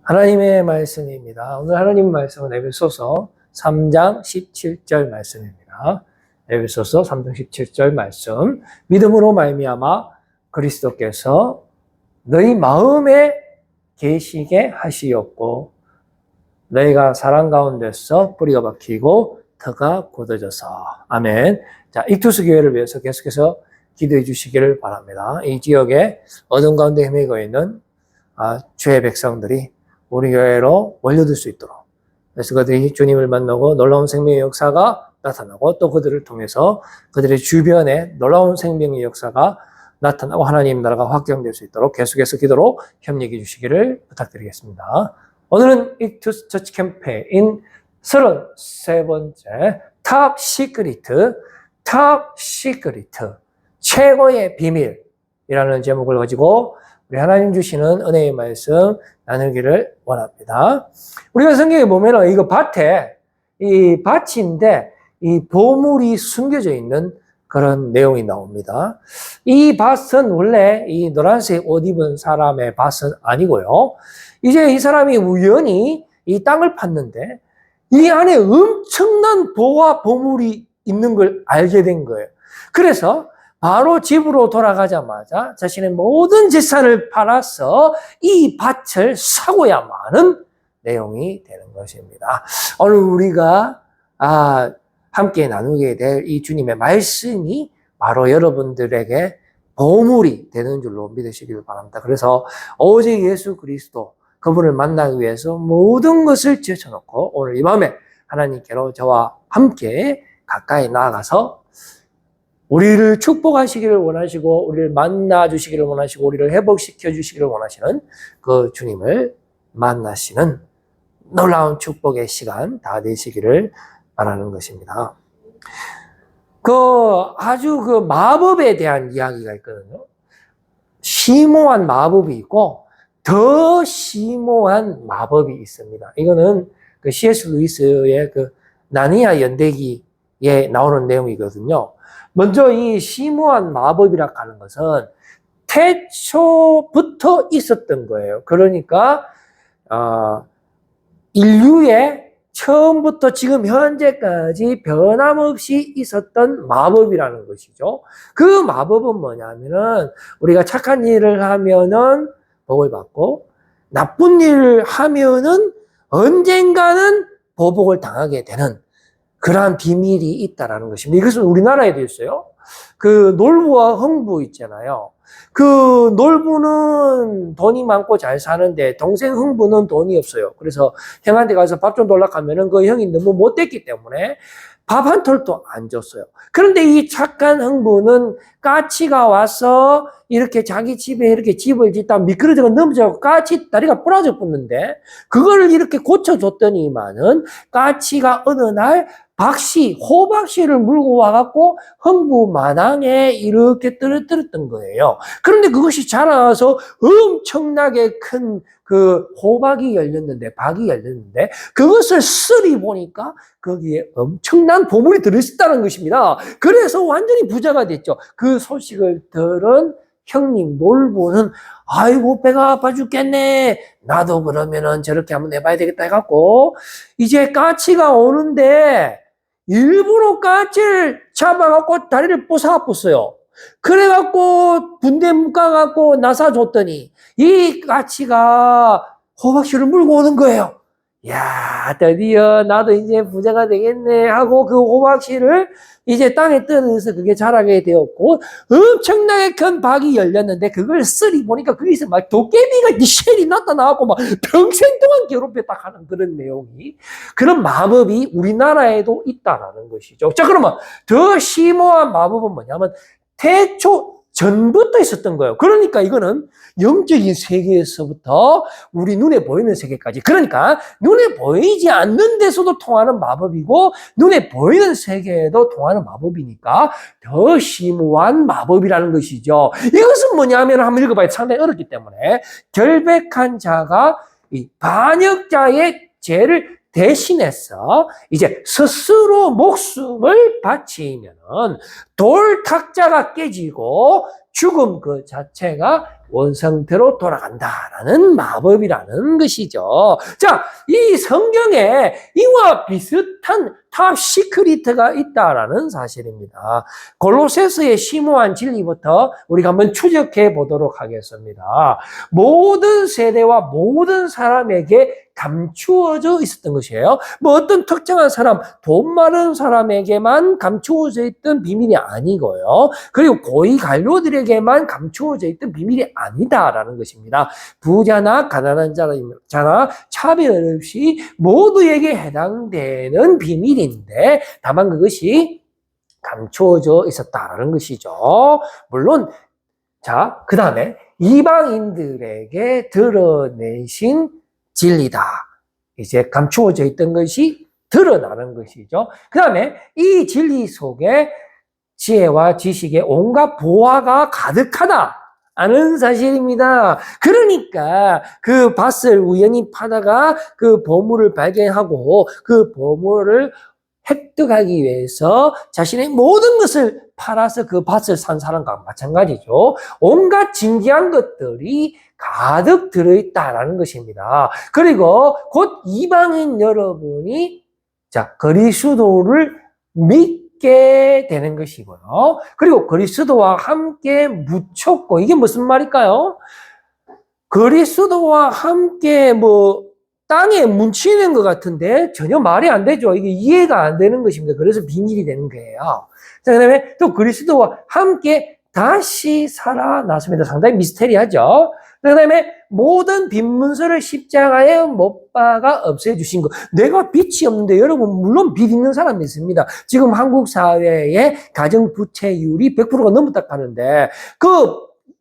하나님의 말씀입니다. 오늘 하나님 말씀은 에베소서 3장 17절 말씀입니다. 에베소서 3장 17절 말씀. 믿음으로 말미암아 그리스도께서 너희 마음에 계시게 하시었고 너희가 사랑 가운데서 뿌리가 박히고 터가 굳어져서. 아멘. 자, 익투스 교회를 위해서 계속해서 기도해 주시기를 바랍니다. 이 지역에 어둠 가운데 헤매고 있는 주의 백성들이 우리 교회로 몰려들 수 있도록, 그래서 그들이 주님을 만나고 놀라운 생명의 역사가 나타나고 또 그들을 통해서 그들의 주변에 놀라운 생명의 역사가 나타나고 하나님 나라가 확장될 수 있도록 계속해서 기도로 협력해 주시기를 부탁드리겠습니다. 오늘은 익투스 처치 캠페인 33번째 탑 시크리트, 최고의 비밀이라는 제목을 가지고 우리 하나님 주시는 은혜의 말씀 나누기를 원합니다. 우리가 성경에 보면 이거 이 밭인데 이 보물이 숨겨져 있는 그런 내용이 나옵니다. 이 밭은 원래 이 노란색 옷 입은 사람의 밭은 아니고요. 이제 이 사람이 우연히 이 땅을 팠는데 이 안에 엄청난 보화 보물이 있는 걸 알게 된 거예요. 그래서 바로 집으로 돌아가자마자 자신의 모든 재산을 팔아서 이 밭을 사고야만은 내용이 되는 것입니다. 오늘 우리가 함께 나누게 될 이 주님의 말씀이 바로 여러분들에게 보물이 되는 줄로 믿으시길 바랍니다. 그래서 오직 예수 그리스도 그분을 만나기 위해서 모든 것을 제쳐놓고 오늘 이 밤에 하나님께로 저와 함께 가까이 나아가서 우리를 축복하시기를 원하시고 우리를 만나 주시기를 원하시고 우리를 회복시켜 주시기를 원하시는 그 주님을 만나시는 놀라운 축복의 시간 다 되시기를 바라는 것입니다. 아주 마법에 대한 이야기가 있거든요. 심오한 마법이 있고 더 심오한 마법이 있습니다. 이거는 C.S. 루이스의 나니아 연대기에 나오는 내용이거든요. 먼저 이 심오한 마법이라고 하는 것은 태초부터 있었던 거예요. 그러니까 인류의 처음부터 지금 현재까지 변함없이 있었던 마법이라는 것이죠. 그 마법은 뭐냐면은 우리가 착한 일을 하면은 복을 받고 나쁜 일을 하면은 언젠가는 보복을 당하게 되는 그러한 비밀이 있다라는 것입니다. 이것은 우리나라에도 있어요. 놀부와 흥부 있잖아요. 놀부는 돈이 많고 잘 사는데 동생 흥부는 돈이 없어요. 그래서 형한테 가서 밥 좀 달라고 하면은 그 형이 너무 못됐기 때문에 밥 한 톨도 안 줬어요. 그런데 이 착한 흥부는 까치가 와서 이렇게 자기 집에 이렇게 집을 짓다 미끄러져서 넘어져서 까치 다리가 부러져 붙는데 그거를 이렇게 고쳐줬더니만은 까치가 어느 날 호박씨를 물고 와갖고 흥부 마당에 이렇게 떨어뜨렸던 거예요. 그런데 그것이 자라서 엄청나게 큰 박이 열렸는데 그것을 쓰리 보니까 거기에 엄청난 보물이 들어있었다는 것입니다. 그래서 완전히 부자가 됐죠. 그 소식을 들은 형님 놀부는 아이고 배가 아파 죽겠네. 나도 그러면은 저렇게 한번 해봐야 되겠다 해갖고 이제 까치가 오는데 일부러 까치를 잡아갖고 다리를 부숴봤어요. 그래갖고 군대 묶어갖고 나사줬더니 이 까치가 호박씨를 물고 오는 거예요. 야, 드디어 나도 이제 부자가 되겠네 하고 그 호박씨를 이제 땅에 떨어져서 그게 자라게 되었고 엄청나게 큰 박이 열렸는데 그걸 쓰리 보니까 거기서 막 도깨비가 쉘이 나타나고 막 평생 동안 괴롭혔다 하는 그런 내용이, 그런 마법이 우리나라에도 있다라는 것이죠. 자, 그러면 더 심오한 마법은 뭐냐면 태초 전부터 있었던 거예요. 그러니까 이거는 영적인 세계에서부터 우리 눈에 보이는 세계까지, 그러니까 눈에 보이지 않는 데서도 통하는 마법이고 눈에 보이는 세계에도 통하는 마법이니까 더 심오한 마법이라는 것이죠. 이것은 뭐냐면 한번 읽어봐야 상당히 어렵기 때문에 결백한 자가 이 반역자의 죄를 대신해서 이제 스스로 목숨을 바치면은 돌 탁자가 깨지고 죽음 그 자체가 원상태로 돌아간다라는 마법이라는 것이죠. 자, 이 성경에 이와 비슷한 탑 시크리트가 있다라는 사실입니다. 골로새서의 심오한 진리부터 우리가 한번 추적해 보도록 하겠습니다. 모든 세대와 모든 사람에게 감추어져 있었던 것이에요. 뭐 어떤 특정한 사람, 돈 많은 사람에게만 감추어져 있던 비밀이 아니고요. 그리고 고위 관료들에게만 감추어져 있던 비밀이 아니다라는 것입니다. 부자나 가난한 자나 차별 없이 모두에게 해당되는 비밀인데 다만 그것이 감추어져 있었다라는 것이죠. 물론 자, 그 다음에 이방인들에게 드러내신 진리다. 이제 감추어져 있던 것이 드러나는 것이죠. 그 다음에 이 진리 속에 지혜와 지식의 온갖 보화가 가득하다. 아는 사실입니다. 그러니까 그 밭을 우연히 파다가 그 보물을 발견하고 그 보물을 획득하기 위해서 자신의 모든 것을 팔아서 그 밭을 산 사람과 마찬가지죠. 온갖 진귀한 것들이 가득 들어있다라는 것입니다. 그리고 곧 이방인 여러분이 자 그리스도를 믿게 되는 것이고요. 그리고 그리스도와 함께 묻혔고 이게 무슨 말일까요? 그리스도와 함께 땅에 뭉치는 것 같은데 전혀 말이 안 되죠. 이게 이해가 안 되는 것입니다. 그래서 비밀이 되는 거예요. 자, 그 다음에 또 그리스도와 함께 다시 살아났습니다. 상당히 미스테리하죠. 그 다음에 모든 빈문서를 십자가에 못 박아 없애주신 것. 내가 빛이 없는데 여러분 물론 빛 있는 사람이 있습니다. 지금 한국 사회의 가정부채율이 100%가 넘었다 하는데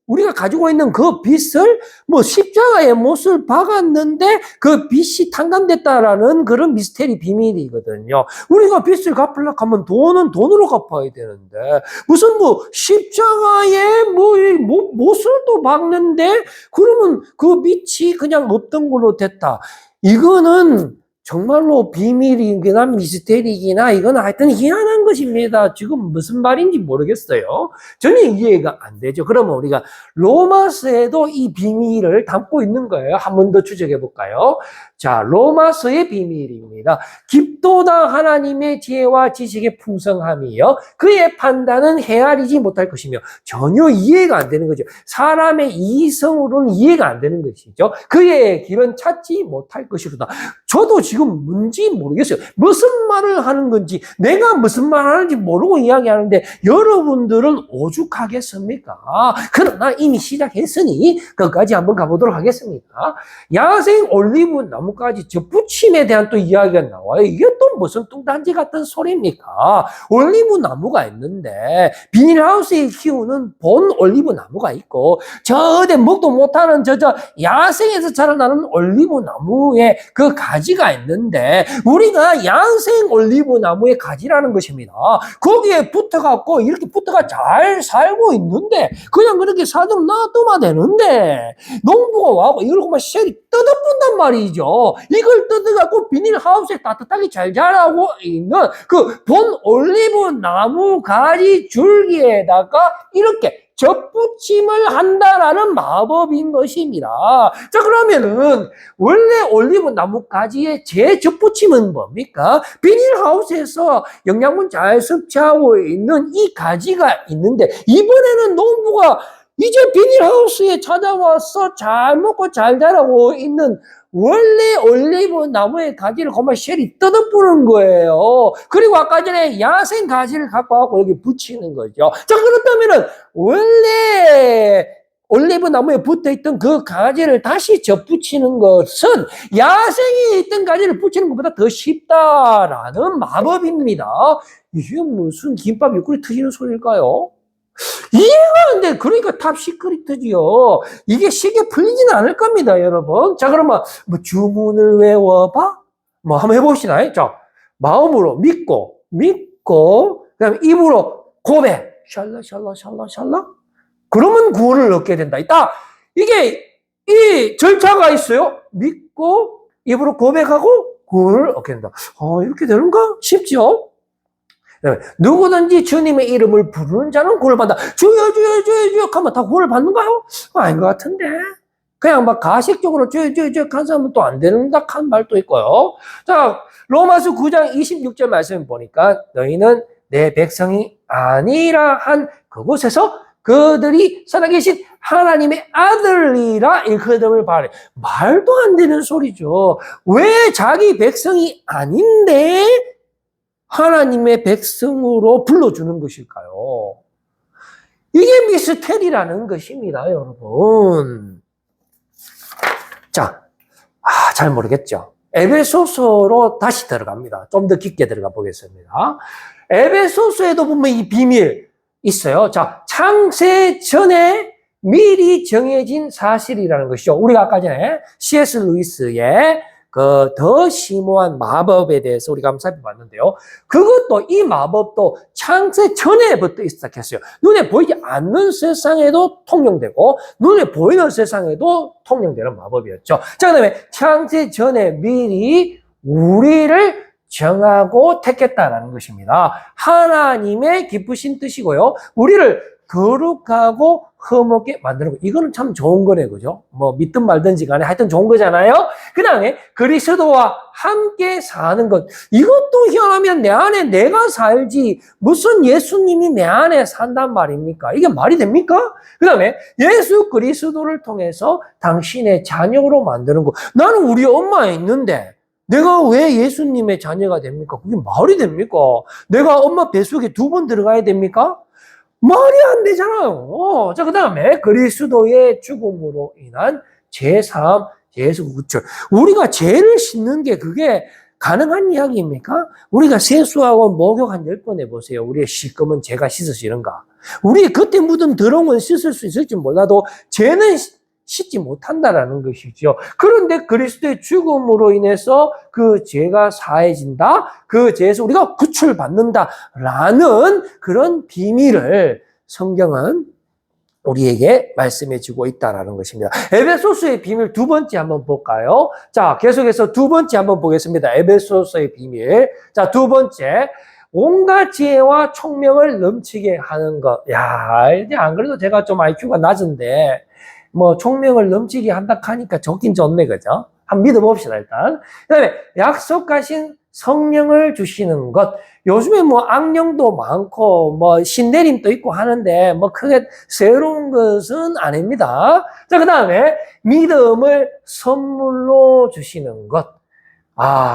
우리가 가지고 있는 그 빛을 십자가에 못을 박았는데 그 빛이 탕감됐다라는 그런 미스테리 비밀이거든요. 우리가 빛을 갚으려고 하면 돈은 돈으로 갚아야 되는데 무슨 십자가에 못을 또 박는데 그러면 그 빛이 그냥 없던 걸로 됐다. 이거는 정말로 비밀이기나 미스테리이기나 이건 하여튼 희한한 것입니다. 지금 무슨 말인지 모르겠어요. 전혀 이해가 안 되죠. 그러면 우리가 로마서에도 이 비밀을 담고 있는 거예요. 한 번 더 추적해 볼까요? 자, 로마서의 비밀입니다. 깊도다 하나님의 지혜와 지식의 풍성함이요. 그의 판단은 헤아리지 못할 것이며 전혀 이해가 안 되는 거죠. 사람의 이성으로는 이해가 안 되는 것이죠. 그의 길은 찾지 못할 것이로다. 저도 지금 뭔지 모르겠어요. 무슨 말을 하는 건지 내가 무슨 말을 하는지 모르고 이야기하는데 여러분들은 오죽하겠습니까? 그러나 이미 시작했으니 끝까지 한번 가보도록 하겠습니다. 야생 올리브 나무까지 접붙임에 대한 또 이야기가 나와요. 이게 또 무슨 뚱딴지 같은 소리입니까? 올리브 나무가 있는데 비닐하우스에 키우는 본 올리브 나무가 있고 저 어디 먹도 못하는 저 야생에서 자라나는 올리브 나무에 그 가지가 있는데 우리가 야생 올리브 나무의 가지라는 것입니다. 거기에 붙어갖고 이렇게 붙어가 잘 살고 있는데 그냥 그렇게 살도록 놔두면 되는데 농부가 와고 이걸 그만 쉘이 뜯어본단 말이죠. 이걸 뜯어갖고 비닐하우스에 따뜻하게 잘 자라고 있는 그 본 올리브 나무 가지 줄기에다가 이렇게 접붙임을 한다라는 마법인 것입니다. 자, 그러면은 원래 올리브 나무 가지의 재접붙임은 뭡니까? 비닐하우스에서 영양분 잘 섭취하고 있는 이 가지가 있는데 이번에는 농부가 이제 비닐하우스에 찾아와서 잘 먹고 잘 자라고 있는 원래 올리브 나무의 가지를 그만 쉘이 뜯어부는 거예요. 그리고 아까 전에 야생 가지를 갖고 와서 여기 붙이는 거죠. 자, 그렇다면은 원래 올리브 나무에 붙어있던 그 가지를 다시 접붙이는 것은 야생에 있던 가지를 붙이는 것보다 더 쉽다라는 마법입니다. 이게 무슨 김밥 옆구리 터지는 소리일까요? 이해가 안 돼. 그러니까 탑 시크릿이지요. 이게 쉽게 풀리지는 않을 겁니다, 여러분. 자, 그러면 주문을 외워봐? 한번 해봅시다. 자, 마음으로 믿고, 그다음에 입으로 고백. 샬라. 그러면 구원을 얻게 된다. 이게 이 절차가 있어요. 믿고, 입으로 고백하고, 구원을 얻게 된다. 이렇게 되는가 싶죠? 누구든지 주님의 이름을 부르는 자는 구원을 받는다. 주여 주여 주여 주여 하면 다 구원을 받는가요? 아닌 것 같은데. 그냥 막 가식적으로 주여 주여 주여 한 사람은 또 안 된다 한 말도 있고요. 자, 로마서 9장 26절 말씀 보니까 너희는 내 백성이 아니라 한 그곳에서 그들이 살아계신 하나님의 아들이라 일컬음을 바래. 말도 안 되는 소리죠. 왜 자기 백성이 아닌데 하나님의 백성으로 불러주는 것일까요? 이게 미스테리라는 것입니다, 여러분. 자, 잘 모르겠죠. 에베소서로 다시 들어갑니다. 좀 더 깊게 들어가 보겠습니다. 에베소서에도 보면 이 비밀 있어요. 자, 창세 전에 미리 정해진 사실이라는 것이죠. 우리가 아까 전에 C.S. 루이스의 그 더 심오한 마법에 대해서 우리가 한번 살펴봤는데요. 그것도 이 마법도 창세 전에부터 시작했어요. 눈에 보이지 않는 세상에도 통용되고 눈에 보이는 세상에도 통용되는 마법이었죠. 자, 그다음에 창세 전에 미리 우리를 정하고 택했다라는 것입니다. 하나님의 기쁘신 뜻이고요. 우리를 거룩하고 흠없게 만드는 거. 이거는 참 좋은 거네, 그죠? 뭐, 믿든 말든지 간에 하여튼 좋은 거잖아요? 그 다음에 그리스도와 함께 사는 것. 이것도 희한하면 내 안에 내가 살지, 무슨 예수님이 내 안에 산단 말입니까? 이게 말이 됩니까? 그 다음에 예수 그리스도를 통해서 당신의 자녀로 만드는 거. 나는 우리 엄마에 있는데, 내가 왜 예수님의 자녀가 됩니까? 그게 말이 됩니까? 내가 엄마 뱃속에 2번 들어가야 됩니까? 말이 안 되잖아요. 자, 그 다음에 그리스도의 죽음으로 인한 제3, 예수 구출. 우리가 죄를 씻는 게 그게 가능한 이야기입니까? 우리가 세수하고 목욕 한 10번 해보세요. 우리의 시꺼먼 죄가 씻어지는가? 우리 그때 묻은 더러운 건 씻을 수 있을지 몰라도 죄는 씻지 못한다라는 것이죠. 그런데 그리스도의 죽음으로 인해서 그 죄가 사해진다. 그 죄에서 우리가 구출받는다라는 그런 비밀을 성경은 우리에게 말씀해 주고 있다라는 것입니다. 에베소서의 비밀 2번째 한번 볼까요? 자, 계속해서 2번째 한번 보겠습니다. 에베소서의 비밀. 자, 2번째. 온갖 지혜와 총명을 넘치게 하는 것. 야, 이제 안 그래도 제가 좀 IQ가 낮은데 뭐 총명을 넘치게 한다 하니까 좋긴 좋네, 그죠? 한번 믿어봅시다, 일단. 그 다음에 약속하신 성령을 주시는 것. 요즘에 뭐 악령도 많고 뭐 신내림도 있고 하는데 뭐 크게 새로운 것은 아닙니다. 자, 그 다음에 믿음을 선물로 주시는 것.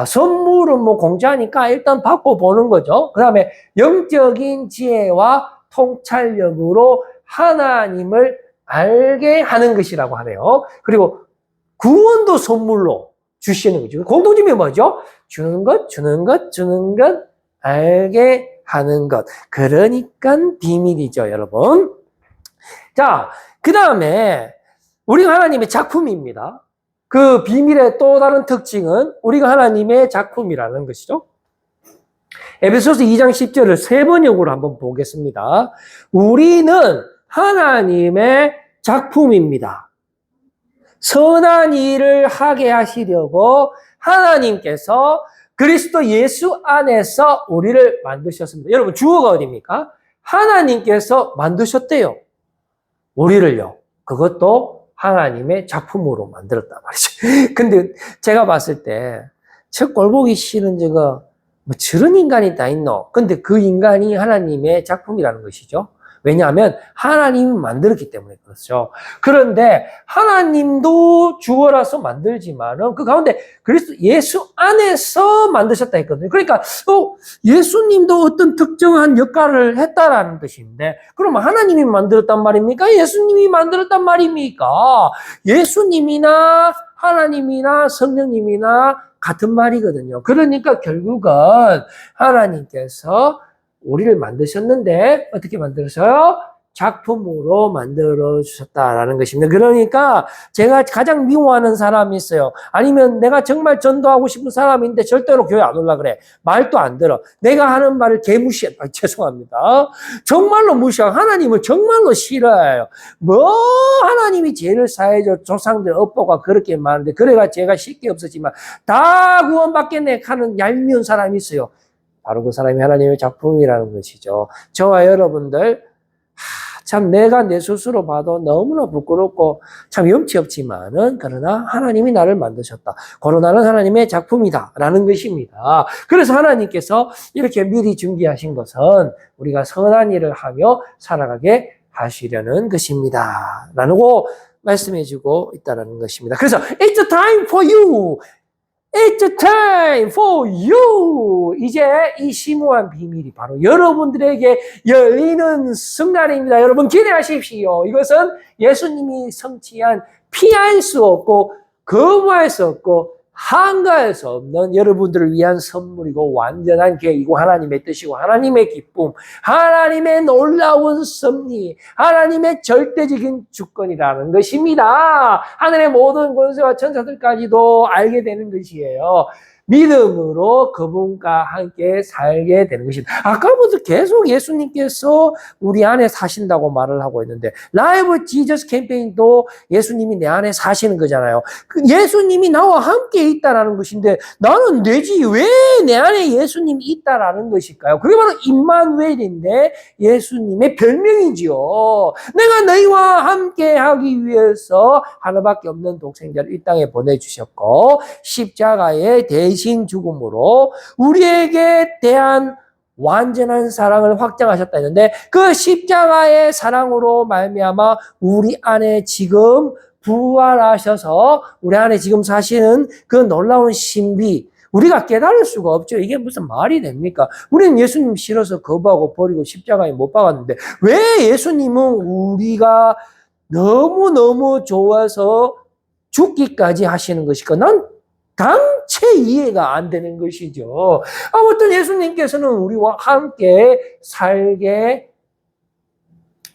선물은 뭐 공짜니까 일단 받고 보는 거죠. 그 다음에 영적인 지혜와 통찰력으로 하나님을 알게 하는 것이라고 하네요. 그리고 구원도 선물로 주시는 거죠. 공통점이 뭐죠? 주는 것, 주는 것, 주는 것, 알게 하는 것. 그러니까 비밀이죠, 여러분. 자, 그 다음에 우리가 하나님의 작품입니다. 그 비밀의 또 다른 특징은 우리가 하나님의 작품이라는 것이죠. 에베소서 2장 10절을 세 번역으로 한번 보겠습니다. 우리는 하나님의 작품입니다. 선한 일을 하게 하시려고 하나님께서 그리스도 예수 안에서 우리를 만드셨습니다. 여러분, 주어가 어디입니까? 하나님께서 만드셨대요. 우리를요. 그것도 하나님의 작품으로 만들었단 말이죠. 근데 제가 봤을 때, 저 꼴보기 싫은 저거, 뭐 저런 인간이 다 있노? 근데 그 인간이 하나님의 작품이라는 것이죠. 왜냐하면 하나님이 만들었기 때문에 그렇죠. 그런데 하나님도 주어라서 만들지만은 그 가운데 그리스도 예수 안에서 만드셨다 했거든요. 그러니까 예수님도 어떤 특정한 역할을 했다라는 뜻인데 그러면 하나님이 만들었단 말입니까? 예수님이 만들었단 말입니까? 예수님이나 하나님이나 성령님이나 같은 말이거든요. 그러니까 결국은 하나님께서 우리를 만드셨는데 어떻게 만들었어요? 작품으로 만들어 주셨다라는 것입니다. 그러니까 제가 가장 미워하는 사람이 있어요. 아니면 내가 정말 전도하고 싶은 사람인데 절대로 교회 안 올라 그래. 말도 안 들어. 내가 하는 말을 개무시해. 죄송합니다. 정말로 무시하고 하나님을 정말로 싫어해요. 뭐 하나님이 죄를 사해줘 조상들 업보가 그렇게 많은데 그래가 죄가 쉽게 없었지만 다 구원받겠네 하는 얄미운 사람이 있어요. 바로 그 사람이 하나님의 작품이라는 것이죠. 저와 여러분들 참 내가 내 스스로 봐도 너무나 부끄럽고 참 염치 없지만은 그러나 하나님이 나를 만드셨다. 코로나는 하나님의 작품이다 라는 것입니다. 그래서 하나님께서 이렇게 미리 준비하신 것은 우리가 선한 일을 하며 살아가게 하시려는 것입니다. 라고 말씀해 주고 있다는 것입니다. 그래서 It's time for you. It's time for you. 이제 이 심오한 비밀이 바로 여러분들에게 열리는 순간입니다. 여러분 기대하십시오. 이것은 예수님이 성취한 피할 수 없고 거부할 수 없고 한가할 수 없는 여러분들을 위한 선물이고 완전한 계획이고 하나님의 뜻이고 하나님의 기쁨, 하나님의 놀라운 섭리, 하나님의 절대적인 주권이라는 것입니다. 하늘의 모든 권세와 천사들까지도 알게 되는 것이에요. 믿음으로 그분과 함께 살게 되는 것입니다. 아까부터 계속 예수님께서 우리 안에 사신다고 말을 하고 있는데 라이브 지저스 캠페인도 예수님이 내 안에 사시는 거잖아요. 예수님이 나와 함께 있다라는 것인데 나는 내지 왜 내 안에 예수님이 있다라는 것일까요? 그게 바로 임마누엘인데 예수님의 별명이지요. 내가 너희와 함께 하기 위해서 하나밖에 없는 독생자를 이 땅에 보내주셨고 십자가의 대신 죽음으로 우리에게 대한 완전한 사랑을 확장하셨다 했는데 그 십자가의 사랑으로 말미암아 우리 안에 지금 부활하셔서 우리 안에 지금 사시는 그 놀라운 신비 우리가 깨달을 수가 없죠. 이게 무슨 말이 됩니까? 우리는 예수님 싫어서 거부하고 버리고 십자가에 못 박았는데 왜 예수님은 우리가 너무너무 좋아서 죽기까지 하시는 것일까? 난 당체 이해가 안 되는 것이죠. 아무튼 예수님께서는 우리와 함께 살게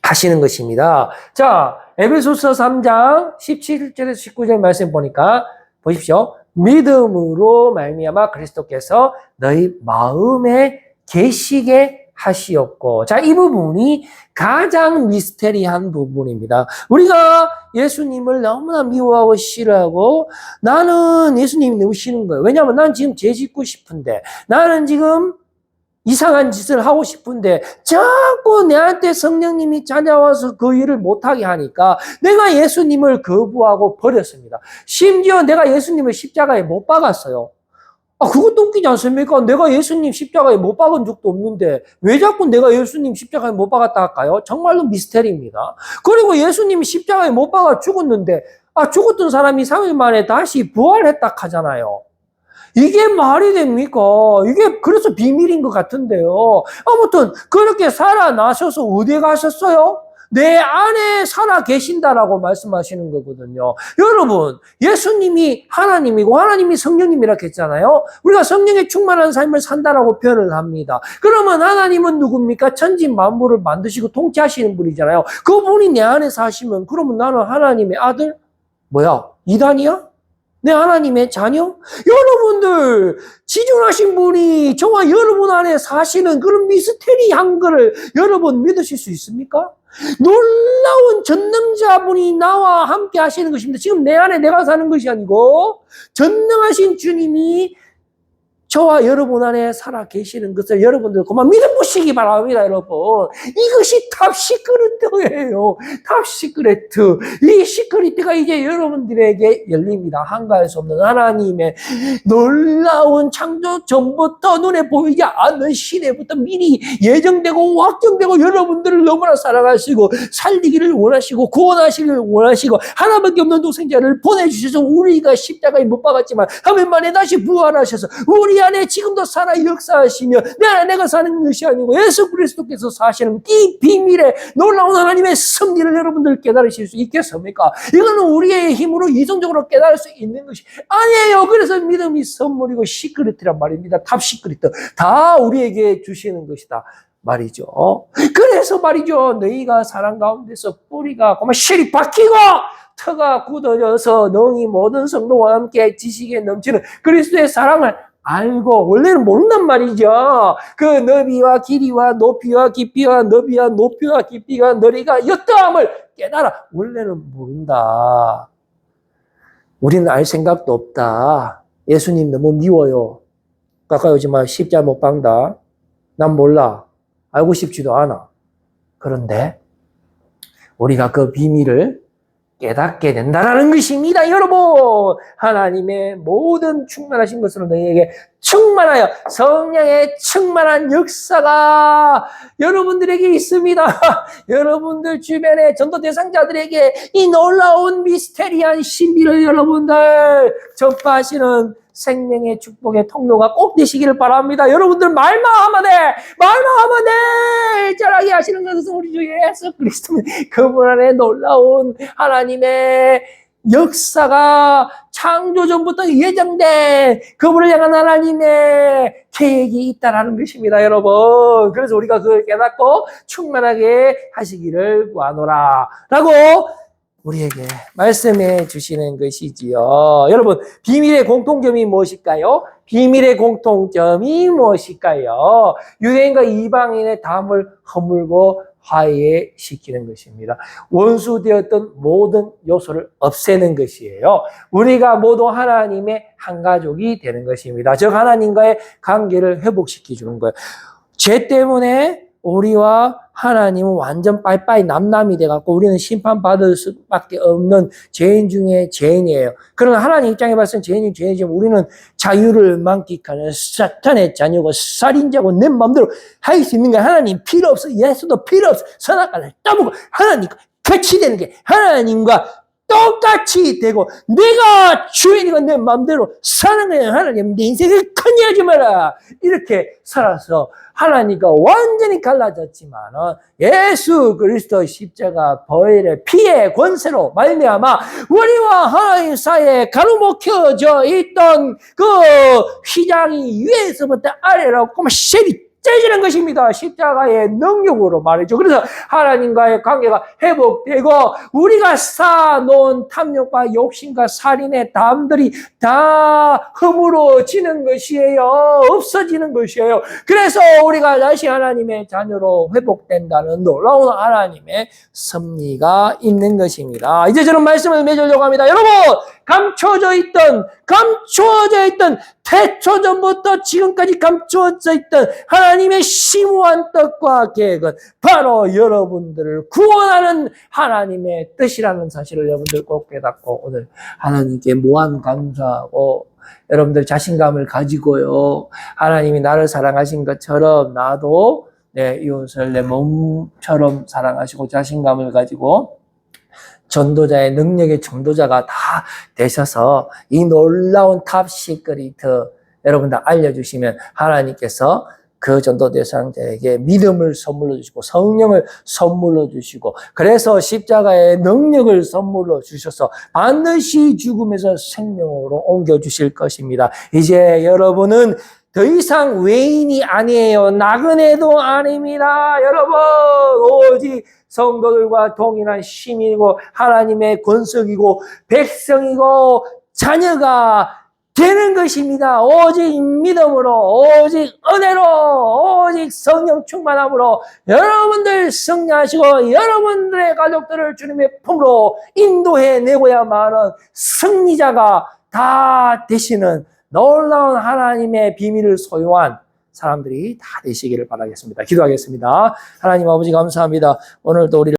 하시는 것입니다. 자, 에베소서 3장 17절에서 19절 말씀 보니까 보십시오. 믿음으로 말미암아 그리스도께서 너희 마음에 계시게 하시었고. 자, 이 부분이 가장 미스테리한 부분입니다. 우리가 예수님을 너무나 미워하고 싫어하고 나는 예수님이 너무 싫은 거예요. 왜냐하면 난 지금 죄 짓고 싶은데 나는 지금 이상한 짓을 하고 싶은데 자꾸 내한테 성령님이 찾아와서 그 일을 못하게 하니까 내가 예수님을 거부하고 버렸습니다. 심지어 내가 예수님을 십자가에 못 박았어요. 그것도 웃기지 않습니까? 내가 예수님 십자가에 못 박은 적도 없는데 왜 자꾸 내가 예수님 십자가에 못 박았다 할까요? 정말로 미스테리입니다. 그리고 예수님이 십자가에 못 박아 죽었는데 죽었던 사람이 3일 만에 다시 부활했다 하잖아요. 이게 말이 됩니까? 이게 그래서 비밀인 것 같은데요. 아무튼 그렇게 살아나셔서 어디에 가셨어요? 내 안에 살아 계신다라고 말씀하시는 거거든요. 여러분, 예수님이 하나님이고 하나님이 성령님이라고 했잖아요. 우리가 성령에 충만한 삶을 산다라고 표현을 합니다. 그러면 하나님은 누굽니까? 천지 만물을 만드시고 통치하시는 분이잖아요. 그분이 내 안에 사시면 그러면 나는 하나님의 아들? 뭐야? 이단이야? 내 하나님의 자녀? 여러분들, 지존하신 분이 저와 여러분 안에 사시는 그런 미스테리한 거를 여러분 믿으실 수 있습니까? 놀라운 전능자분이 나와 함께 하시는 것입니다. 지금 내 안에 내가 사는 것이 아니고 전능하신 주님이 저와 여러분 안에 살아 계시는 것을 여러분들 그만 믿어보시기 바랍니다, 여러분. 이것이 탑시크릿예요. 탑시크릿. 이 시크릿가 이제 여러분들에게 열립니다. 한가할 수 없는 하나님의 놀라운 창조 전부터 눈에 보이지 않는 시대부터 미리 예정되고 확정되고 여러분들을 너무나 사랑하시고 살리기를 원하시고 구원하시기를 원하시고 하나밖에 없는 독생자를 보내주셔서 우리가 십자가에 못 박았지만 3일 만에 다시 부활하셔서 우리 안에 지금도 살아 역사하시며 내 안에 내가 사는 것이 아니고 예수 그리스도께서 사시는 이 비밀의 놀라운 하나님의 섭리를 여러분들 깨달으실 수 있겠습니까? 이거는 우리의 힘으로 이성적으로 깨달을 수 있는 것이 아니에요. 그래서 믿음이 선물이고 시크릿이란 말입니다. 탑 시크릿. 다 우리에게 주시는 것이다. 말이죠. 그래서 말이죠. 너희가 사랑 가운데서 뿌리가 그만 실이 박히고 터가 굳어져서 너희 모든 성도와 함께 지식에 넘치는 그리스도의 사랑을 알고, 원래는 모른단 말이죠. 그 너비와 길이와 높이와 깊이와 너비와 높이와 깊이가 너희가 여떠함을 깨달아. 원래는 모른다. 우리는 알 생각도 없다. 예수님 너무 미워요. 가까이 오지 마. 십자가 못 박는다. 난 몰라. 알고 싶지도 않아. 그런데 우리가 그 비밀을 깨닫게 된다는 것입니다. 여러분, 하나님의 모든 충만하신 것으로 너희에게 충만하여 성령의 충만한 역사가 여러분들에게 있습니다. 여러분들 주변의 전도 대상자들에게 이 놀라운 미스테리한 신비를 여러분들 전파하시는 생명의 축복의 통로가 꼭 되시기를 바랍니다. 여러분들 말만 하면 돼. 자라게 하시는 것은 우리 주 예수 그리스도 그분 안에 놀라운 하나님의 역사가 창조 전부터 예정된 그분을 향한 하나님의 계획이 있다라는 것입니다, 여러분. 그래서 우리가 그걸 깨닫고 충만하게 하시기를 구하노라 라고 우리에게 말씀해 주시는 것이지요. 여러분, 비밀의 공통점이 무엇일까요? 비밀의 공통점이 무엇일까요? 유대인과 이방인의 담을 허물고 화해시키는 것입니다. 원수되었던 모든 요소를 없애는 것이에요. 우리가 모두 하나님의 한 가족이 되는 것입니다. 즉 하나님과의 관계를 회복시켜 주는 거예요. 죄 때문에 우리와 하나님은 완전 빠이빠이 남남이 돼갖고 우리는 심판받을 수밖에 없는 죄인 중에 죄인이에요. 그러나 하나님 입장에 봤을 때 죄인이 죄인이지만 우리는 자유를 만끽하는 사탄의 자녀고 살인자고 내 마음대로 할 수 있는 게 하나님 필요 없어. 예수도 필요 없어. 선악과를 떠먹고 하나님과 같이 되는 게 하나님과 똑같이 되고 내가 주인이고 내 마음대로 사는 거야. 하나님 내 인생을 컨니하지 마라. 이렇게 살아서 하나님과 완전히 갈라졌지만은 예수 그리스도 십자가 보혈의 피의 권세로 말미암아 우리와 하나님 사이에 가로막혀져 있던 그 휘장이 위에서부터 아래로 꼬마 쉐리 째지는 것입니다. 십자가의 능력으로 말이죠. 그래서 하나님과의 관계가 회복되고 우리가 쌓아놓은 탐욕과 욕심과 살인의 담들이 다 허물어지는 것이에요. 없어지는 것이에요. 그래서 우리가 다시 하나님의 자녀로 회복된다는 놀라운 하나님의 섭리가 있는 것입니다. 이제 저는 말씀을 맺으려고 합니다. 여러분, 감춰져 있던 태초전부터 지금까지 감추어져 있던 하나님의 심오한 뜻과 계획은 바로 여러분들을 구원하는 하나님의 뜻이라는 사실을 여러분들 꼭 깨닫고 오늘 하나님께 무한 감사하고 여러분들 자신감을 가지고요. 하나님이 나를 사랑하신 것처럼 나도 내 이웃을 내 몸처럼 사랑하시고 자신감을 가지고 전도자의 능력의 전도자가 다 되셔서 이 놀라운 탑 시크릿 여러분들 알려주시면 하나님께서 그 전도 대상자에게 믿음을 선물로 주시고 성령을 선물로 주시고 그래서 십자가의 능력을 선물로 주셔서 반드시 죽음에서 생명으로 옮겨주실 것입니다. 이제 여러분은 더 이상 외인이 아니에요. 나그네도 아닙니다. 여러분, 오직 성도들과 동일한 시민이고 하나님의 권속이고 백성이고 자녀가 되는 것입니다. 오직 믿음으로, 오직 은혜로, 오직 성령 충만함으로 여러분들 승리하시고 여러분들의 가족들을 주님의 품으로 인도해내고야만은 승리자가 다 되시는 놀라운 하나님의 비밀을 소유한 사람들이 다 되시기를 바라겠습니다. 기도하겠습니다. 하나님 아버지 감사합니다. 오늘도 우리를